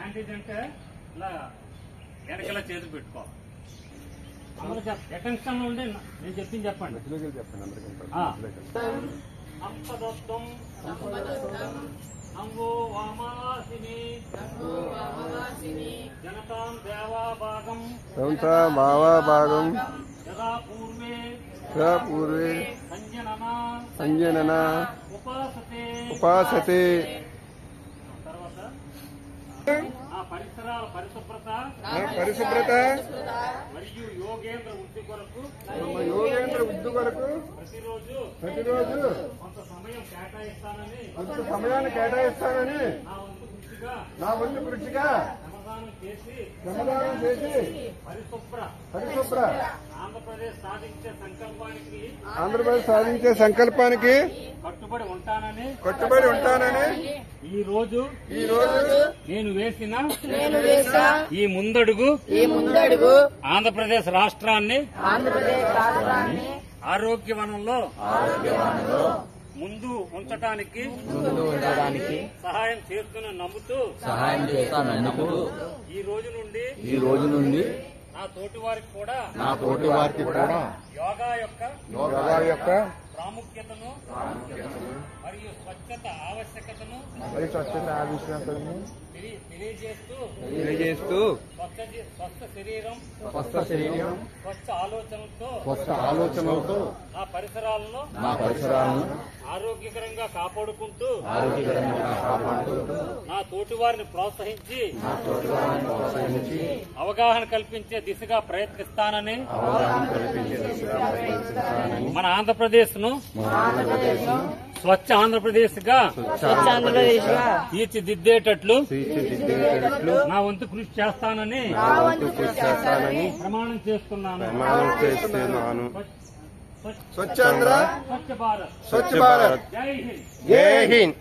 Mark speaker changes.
Speaker 1: Sanitise అంటే ఇలా వెనకలా చేతులు పెట్టుకోవాలి. అందరూ అటెన్షన్ లో ఉండి నేను చెప్పింది చెప్పండి. సంపదత్వం నంగో వామావాసిని జనతాం దేవాభాగం యదా పూర్వే సంజనన ఉపాసతే. తర్వాత పరిసరాల పరిశుభ్రత మరియు యోగేంద్ర వృద్ధి కొరకు ప్రతిరోజు కొంత సమయాన్ని కేటాయిస్తానని నా వంతు కృషిగా శ్రమదానం చేసి పరిశుభ్ర ఆంధ్రప్రదేశ్ సాధించే సంకల్పానికి కట్టుబడి ఉంటానని ఈ రోజు నేను వేసిన ఈ ముందడుగు ఆంధ్రప్రదేశ్ రాష్ట్రాన్ని ఆరోగ్యవనంలో ముందు ఉంచడానికి సహాయం చేస్తున్న నమ్ముతూ ఈ రోజు నుండి నా తోటి వారికి కూడా యోగా యొక్క ప్రాముఖ్యతను మరియు స్వచ్ఛత ఆవశ్యకతను తెలియజేస్తూ స్వస్థ శరీరం స్వచ్ఛ ఆలోచనలతో నా పరిసరాలను ఆరోగ్యకరంగా కాపాడుకుంటూ నా తోటి వారిని ప్రోత్సహించి అవగాహన కల్పించే దిశగా ప్రయత్నిస్తానని మన ఆంధ్రప్రదేశ్ ను స్వచ్ఛ ఆంధ్రప్రదేశ్ గా తీర్చిదిద్దేటట్లు నా వంతు కృషి చేస్తానని ప్రమాణం చేస్తున్నాను. స్వచ్ఛ భారత్. జై హింద్.